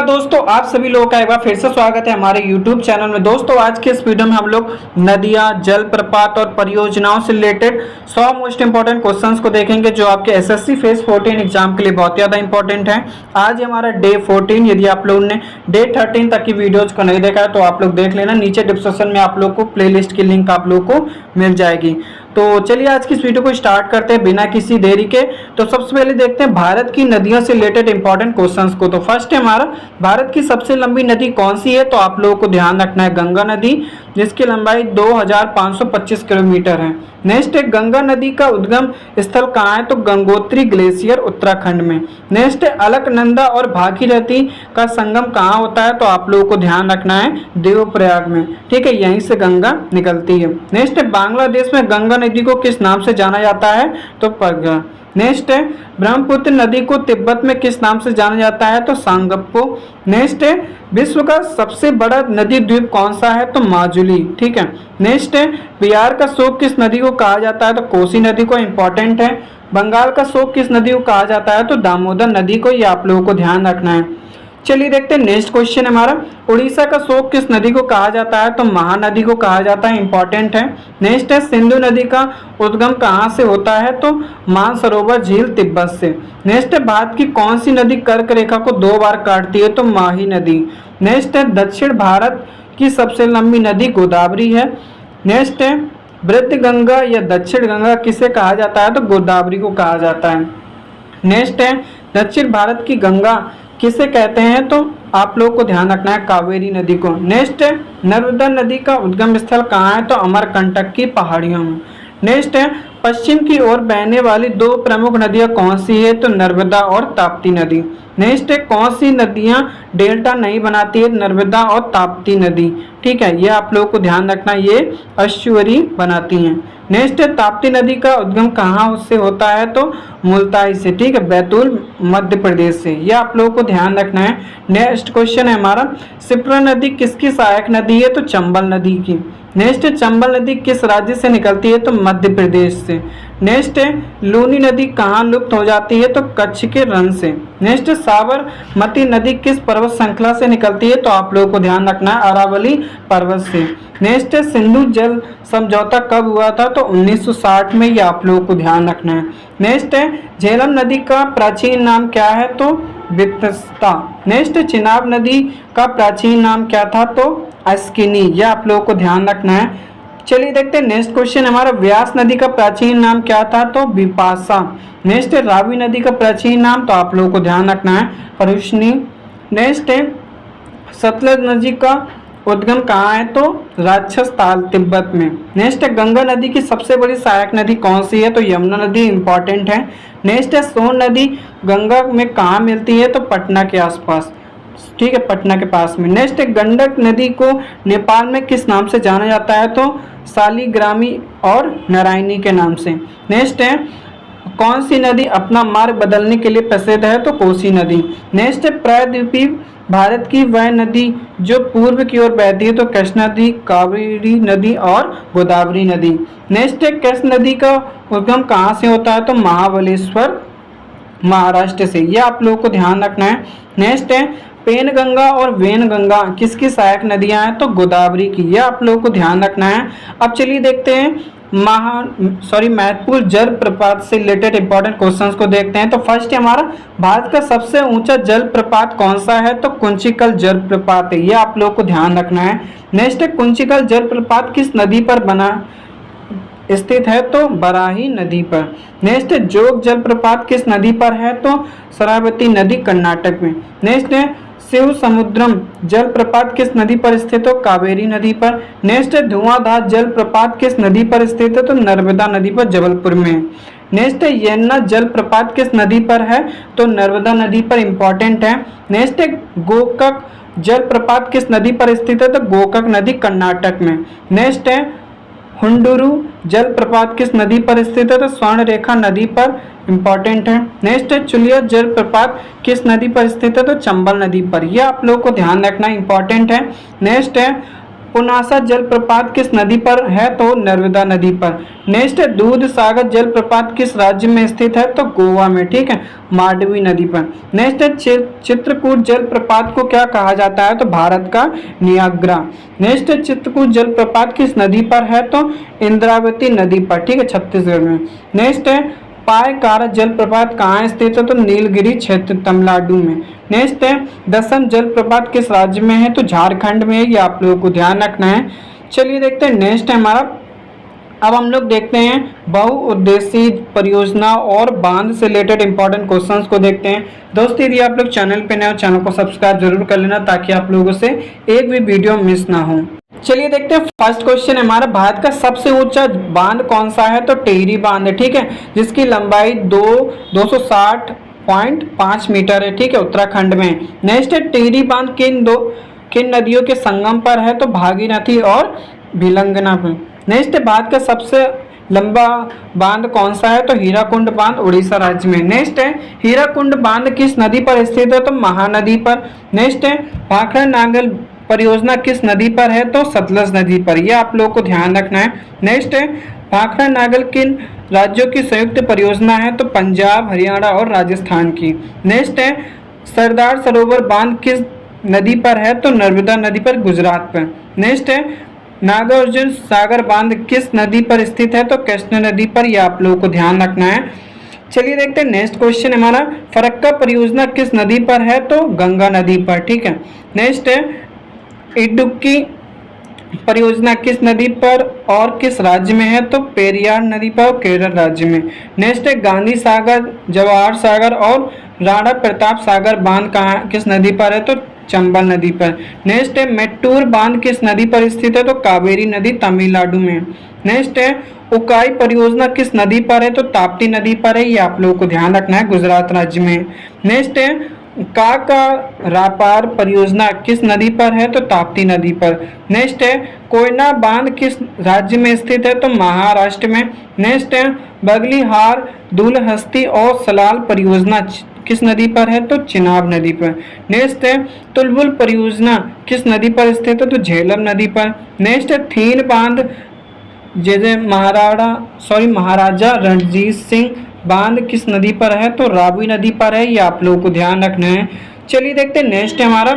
दोस्तों, आप सभी लोगों का एक बार फिर से स्वागत है हमारे YouTube चैनल में। दोस्तों, आज के इस वीडियो में हम लोग नदियां, जलप्रपात और परियोजनाओं से रिलेटेड 100 मोस्ट इंपॉर्टेंट क्वेश्चंस को देखेंगे जो आपके एसएससी फेज 14 एग्जाम के लिए बहुत ज़्यादा इंपॉर्टेंट है। आज हमारा डे 14। यदि आप लोगों ने डे 13 तक की वीडियोज को नहीं देखा है तो आप लोग देख लेना, नीचे डिस्क्रिप्शन में आप लोग को प्लेलिस्ट की लिंक आप लोग को मिल जाएगी। तो चलिए आज की इस वीडियो को स्टार्ट करते हैं बिना किसी देरी के। तो सबसे पहले देखते हैं भारत की नदियों से रिलेटेड इंपॉर्टेंट क्वेश्चंस को। तो फर्स्ट है हमारा, भारत की सबसे लंबी नदी कौन सी है? तो आप लोगों को ध्यान रखना है गंगा नदी, जिसकी लंबाई 2525 किलोमीटर है। नेक्स्ट है, गंगा नदी का उद्गम स्थल कहाँ है? तो गंगोत्री ग्लेशियर उत्तराखंड में। नेक्स्ट है, अलकनंदा और भागीरथी का संगम कहाँ होता है? तो आप लोगों को ध्यान रखना है देवप्रयाग में। ठीक है, यहीं से गंगा निकलती है। नेक्स्ट है, बांग्लादेश में गंगा नदी को किस नाम से जाना जाता है? तो परगना। नेक्स्ट है, ब्रह्मपुत्र नदी को तिब्बत में किस नाम से जाना जाता है? तो सांगप्पो। नेक्स्ट है, विश्व का सबसे बड़ा नदी द्वीप कौन सा है? तो माजुली। ठीक है। नेक्स्ट है, बिहार का शोक किस नदी को कहा जाता है? तो कोसी नदी को। इंपॉर्टेंट है। बंगाल का शोक किस नदी को कहा जाता है? तो दामोदर नदी को। ये आप लोगों को ध्यान रखना है। चलिए देखते हैं नेक्स्ट क्वेश्चन हमारा, उड़ीसा का शोक किस नदी को कहा जाता है? तो महानदी को कहा जाता है। इंपॉर्टेंट है। नेक्स्ट है, सिंधु नदी का उद्गम कहाँ से होता है? तो मानसरोवर झील तिब्बत से। नेक्स्ट है, भारत की कौन सी नदी कर्क रेखा को 2 बार काटती है? तो माही नदी। नेक्स्ट है, दक्षिण भारत की सबसे लंबी नदी गोदावरी है। नेक्स्ट है, वृद्ध गंगा या दक्षिण गंगा किसे कहा जाता है? तो गोदावरी को कहा जाता है। नेक्स्ट है, दक्षिण भारत की गंगा किसे कहते हैं? तो आप लोग को ध्यान रखना है कावेरी नदी को। नेक्स्ट है, नर्मदा नदी का उद्गम स्थल कहाँ है? तो अमरकंटक की पहाड़ियों में। नेक्स्ट है, पश्चिम की ओर बहने वाली 2 प्रमुख नदियां कौन सी है? तो नर्मदा और ताप्ती नदी। नेक्स्ट है, कौन सी नदियां डेल्टा नहीं बनाती है? नर्मदा और ताप्ती नदी। ठीक है, ये आप लोगों को ध्यान रखना, ये एस्चुअरी बनाती हैं। नेक्स्ट है, ताप्ती नदी का उद्गम कहाँ से होता है? तो मुल्ताई से। ठीक है, बैतूल मध्य प्रदेश से। ये आप लोगों को ध्यान रखना है। नेक्स्ट क्वेश्चन है हमारा, क्षिप्रा नदी किसकी सहायक नदी है? तो चंबल नदी की। नेक्स्ट है, चंबल नदी किस राज्य से निकलती है? तो मध्य प्रदेश से। नेक्स्ट है, लूनी नदी कहाँ लुप्त हो जाती है? तो कच्छ के रण से। नेक्स्ट है, साबरमती नदी किस पर्वत श्रृंखला से निकलती है? तो आप लोगों को ध्यान रखना है अरावली पर्वत से। नेक्स्ट है, सिंधु जल समझौता कब हुआ था? तो 1960 में। ये आप लोगों को ध्यान रखना है। नेक्स्ट है, झेलम नदी का प्राचीन नाम क्या है? तो वितस्ता। नेक्स्ट, चिनाब नदी का प्राचीन नाम क्या था? तो अस्किनी। यह आप लोगों को ध्यान रखना है। चलिए देखते हैं नेक्स्ट क्वेश्चन हमारा, व्यास नदी का प्राचीन नाम क्या था? तो विपाशा। नेक्स्ट है, रावी नदी का प्राचीन नाम, तो आप लोगों को ध्यान रखना है परुष्णी। नेक्स्ट है, सतलज नदी का उद्गम कहाँ है? तो राक्षस ताल तिब्बत में। नेक्स्ट है, गंगा नदी की सबसे बड़ी सहायक नदी कौन सी है? तो यमुना नदी। इंपॉर्टेंट है। नेक्स्ट है, सोन नदी गंगा में कहाँ मिलती है? तो पटना के आसपास। ठीक है, पटना के पास में। नेक्स्ट है, गंडक नदी को नेपाल में किस नाम से जाना जाता है? तो शालिग्रामी और नारायणी के नाम से। नेक्स्ट है, कौन सी नदी अपना मार्ग बदलने के लिए प्रसिद्ध है? तो कोसी नदी। नेक्स्ट है, प्रायद्वीपीय भारत की वह नदी जो पूर्व की ओर बहती है? तो कृष्ण नदी, कावेरी नदी और गोदावरी नदी। नेक्स्ट है, कृष्ण नदी का उद्गम कहाँ से होता है? तो महाबलेश्वर महाराष्ट्र से। यह आप लोगों को ध्यान रखना है। नेक्स्ट है, पेनगंगा और वेनगंगा किसकी सहायक नदियां हैं? तो गोदावरी की। यह आप लोगों को ध्यान रखना है। अब चलिए देखते हैं महत्वपूर्ण जल प्रपात से रिलेटेड इंपॉर्टेंट क्वेश्चंस को देखते हैं। तो फर्स्ट है हमारा, भारत का सबसे ऊंचा जल प्रपात कौन सा है? तो कुंचिकल जल प्रपात है। यह आप लोगों को ध्यान रखना है। नेक्स्ट है, कुंचिकल जल प्रपात किस नदी पर बना स्थित है? तो बराही नदी पर। नेक्स्ट है, जोग जलप्रपात किस नदी पर है? तो शरावती नदी कर्नाटक में। नेक्स्ट है, शिव समुद्रम जलप्रपात किस नदी पर स्थित हो? कावेरी नदी पर। नेक्स्ट है, धुआंधार जलप्रपात किस नदी पर स्थित है? तो नर्मदा नदी पर जबलपुर में। नेक्स्ट है, यमुना जलप्रपात किस नदी पर है? तो नर्मदा नदी पर। इंपॉर्टेंट है। नेक्स्ट है, गोकक जलप्रपात किस नदी पर स्थित है? तो गोकक नदी कर्नाटक में। नेक्स्ट है, हुंडुरु जलप्रपात किस नदी पर स्थित है? तो स्वर्णरेखा नदी पर। इंपॉर्टेंट है। नेक्स्ट है, चुलिया जलप्रपात किस नदी पर स्थित है? तो चंबल नदी पर। यह आप लोगों को ध्यान रखना इंपॉर्टेंट है। नेक्स्ट है, पुनासा जलप्रपात किस नदी पर है? तो नर्मदा नदी पर। नेक्स्ट है दूध सागर जलप्रपात किस राज्य में स्थित है? तो गोवा में, ठीक है, मांडवी नदी पर। नेक्स्ट है चित्रकूट जलप्रपात को क्या कहा जाता है? तो भारत का नियाग्रा। नेक्स्ट है चित्रकूट जलप्रपात किस नदी पर है? तो इंद्रावती नदी पर, ठीक है, छत्तीसगढ़ में। नेक्स्ट है पायकारा जलप्रपात कहाँ स्थित है? तो नीलगिरी क्षेत्र, तमिलनाडु में। नेक्स्ट है दसम जलप्रपात किस राज्य में है? तो झारखंड में। ये आप लोगों को ध्यान रखना है। चलिए देखते हैं नेक्स्ट है हमारा। अब हम लोग देखते हैं बहुउद्देशीय परियोजना और बांध से रिलेटेड इंपॉर्टेंट क्वेश्चंस को देखते हैं। दोस्तों यदि आप लोग चैनल पे नए हो, चैनल को सब्सक्राइब जरूर कर लेना ताकि आप लोगों से एक भी वीडियो मिस ना हो। चलिए देखते हैं फर्स्ट क्वेश्चन हमारा, भारत का सबसे ऊंचा बांध कौन सा है? तो टिहरी बांध है, ठीक है, जिसकी लंबाई 260.5 मीटर है, ठीक है, उत्तराखंड में। नेक्स्ट है टिहरी बांध किन नदियों के संगम पर है? तो भागीरथी और भिलंगना में। नेक्स्ट है भारत का सबसे लंबा बांध कौन सा है? तो हीराकुंड बांध, उड़ीसा राज्य में। नेक्स्ट है हीराकुंड बांध किस नदी पर स्थित है? तो महानदी पर। नेक्स्ट है भाखड़ा नागल परियोजना किस नदी पर है? तो सतलज नदी पर। यह आप लोगों को ध्यान रखना है। नेक्स्ट है भाखड़ा नागल किन राज्यों की संयुक्त परियोजना है? तो पंजाब, हरियाणा और राजस्थान की। नेक्स्ट है सरदार सरोवर बांध किस नदी पर है? तो नर्मदा नदी पर, गुजरात पर। नेक्स्ट है नागार्जुन सागर बांध किस नदी पर स्थित है? तो कृष्णा नदी पर। यह आप लोगों को ध्यान रखना है। चलिए देखते हैं नेक्स्ट क्वेश्चन हमारा, फरक्का परियोजना किस नदी पर है? तो गंगा नदी पर, ठीक है। नेक्स्ट है इडुक्की परियोजना किस नदी पर और किस राज्य में है? तो पेरियार नदी पर, केरल राज्य में। नेक्स्ट है गांधी सागर, जवाहर सागर और राणा प्रताप सागर बांध कहाँ किस नदी पर है? तो चंबल नदी पर। नेक्स्ट है मेट्टूर बांध किस नदी पर स्थित है? तो कावेरी नदी, तमिलनाडु में। नेक्स्ट है उकाई परियोजना किस नदी पर है? तो ताप्ती नदी पर है। ये आप लोगों को ध्यान रखना है, गुजरात राज्य में। नेक्स्ट है काका रापार परियोजना किस नदी पर है? तो ताप्ती नदी पर। नेक्स्ट है कोयना बांध किस राज्य में स्थित है? तो महाराष्ट्र में। नेक्स्ट है बगलीहार, दूलहस्ती और सलाल परियोजना किस नदी पर है? तो चिनाब नदी पर। नेक्स्ट है तुलबुल परियोजना किस नदी पर स्थित है? तो झेलम नदी पर। नेक्स्ट है थीन बांध जैसे महाराजा रणजीत सिंह बांध किस नदी पर है? तो रावी नदी पर है। ये आप लोगों को ध्यान रखना है। चलिए देखते हैं नेक्स्ट है हमारा,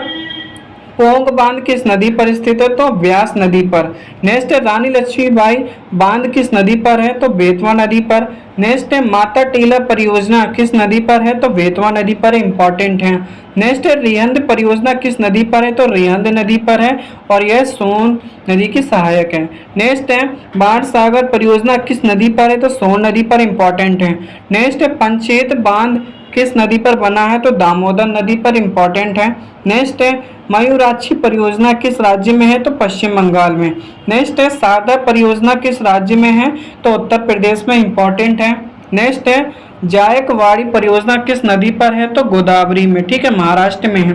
पोंग बांध किस नदी पर स्थित है? तो व्यास नदी पर। नेक्स्ट है रानी लक्ष्मीबाई बांध किस नदी पर है? तो बेतवा नदी पर। नेक्स्ट है माता टीला परियोजना किस नदी पर है? तो बेतवा नदी पर, इंपॉर्टेंट है। नेक्स्ट है रिहंद परियोजना किस नदी पर है? तो रिहंद नदी पर है और यह सोन नदी की सहायक है। नेक्स्ट है बाण सागर परियोजना किस नदी पर है? तो सोन नदी पर, इंपॉर्टेंट है। नेक्स्ट है पंचेत बांध किस नदी पर बना है? तो दामोदर नदी पर, इंपॉर्टेंट है। नेक्स्ट है मयूराक्षी परियोजना किस राज्य में है? तो पश्चिम बंगाल में। नेक्स्ट है शारदा परियोजना किस राज्य में है? तो उत्तर प्रदेश में, इंपॉर्टेंट है। नेक्स्ट है जायकवाड़ी परियोजना किस नदी पर है? तो गोदावरी में, ठीक है, महाराष्ट्र में है।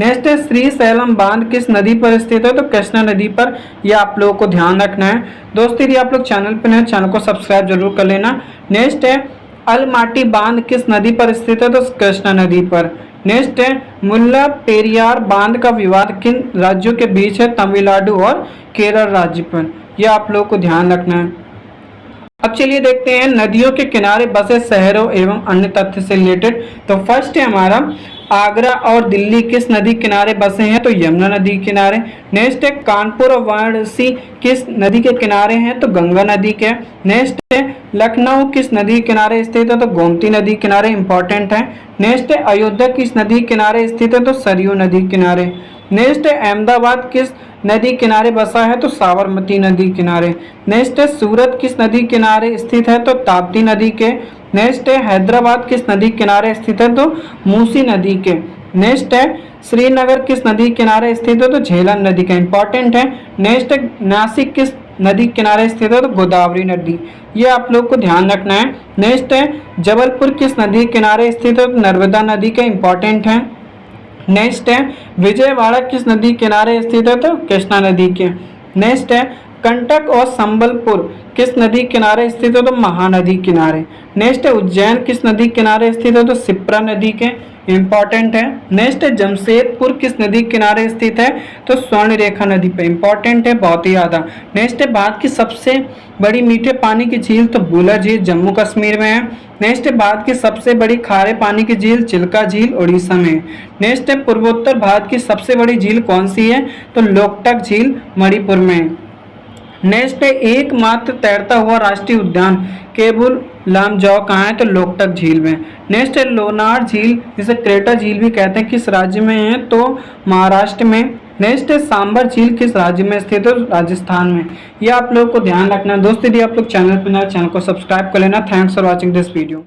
नेक्स्ट है श्रीशैलम बांध किस नदी पर स्थित है? तो कृष्णा नदी पर। यह आप लोगों को ध्यान रखना है। दोस्तों यदि आप लोग चैनल पर नए, चैनल को सब्सक्राइब जरूर कर लेना। नेक्स्ट है अलमाटी बांध किस नदी पर स्थित है? तो कृष्णा नदी पर। नेक्स्ट है मुल्ला पेरियार बांध का विवाद किन राज्यों के बीच है? तमिलनाडु और केरल राज्य पर। यह आप लोगों को ध्यान रखना है। अब चलिए देखते हैं नदियों के किनारे बसे शहरों एवं अन्य तथ्य से रिलेटेड। तो फर्स्ट है हमारा, आगरा और दिल्ली किस नदी किनारे बसे हैं? तो यमुना नदी किनारे। नेक्स्ट है कानपुर और वाराणसी किस नदी के किनारे हैं? तो गंगा नदी के। नेक्स्ट है लखनऊ किस नदी किनारे स्थित है? तो गोमती नदी किनारे, इंपॉर्टेंट है। नेक्स्ट है अयोध्या किस नदी किनारे स्थित है? तो सरयू नदी किनारे। नेक्स्ट है अहमदाबाद किस नदी किनारे बसा है? तो साबरमती नदी किनारे। नेक्स्ट है सूरत किस नदी किनारे स्थित है? तो ताप्ती नदी के। नेक्स्ट है हैदराबाद किस नदी किनारे स्थित है? तो मूसी नदी के। नेक्स्ट है श्रीनगर किस नदी किनारे स्थित है? तो झेलम नदी का, इंपॉर्टेंट है। नेक्स्ट है नासिक किस नदी किनारे स्थित है? तो गोदावरी नदी। ये आप लोग को ध्यान रखना है। नेक्स्ट है जबलपुर किस नदी किनारे स्थित है? तो नर्मदा नदी का, इंपॉर्टेंट है। नेक्स्ट है विजयवाड़ा किस नदी किनारे स्थित है? तो कृष्णा नदी के। नेक्स्ट है कंटक और संबलपुर किस नदी किनारे स्थित है? तो महानदी किनारे। नेक्स्ट है उज्जैन किस नदी किनारे स्थित है? तो शिप्रा नदी के। इंपॉर्टेंट है। नेक्स्ट है जमशेदपुर किस नदी के किनारे स्थित है, तो स्वर्ण रेखा नदी पे, इंपॉर्टेंट है बहुत ही ज्यादा। नेक्स्ट है भारत की सबसे बड़ी मीठे पानी की झील, तो बुलर झील जम्मू कश्मीर में है। नेक्स्ट है भारत की सबसे बड़ी खारे पानी की झील, चिल्का झील उड़ीसा में है। नेक्स्ट है पूर्वोत्तर भारत की सबसे बड़ी झील कौन सी है, तो लोकटक झील मणिपुर में है। नेक्स्ट है एकमात्र तैरता हुआ राष्ट्रीय उद्यान केबुल लामजाओ कहाँ है, तो लोकटक झील में। नेक्स्ट है लोनार झील जिसे क्रेटर झील भी कहते हैं, किस राज्य में है, तो महाराष्ट्र में। नेक्स्ट है सांबर झील किस राज्य में स्थित है, राजस्थान में। ये आप लोगों को ध्यान रखना है दोस्तों। यदि आप लोग चैनल पर नए, चैनल को सब्सक्राइब कर लेना। Thanks for watching this video.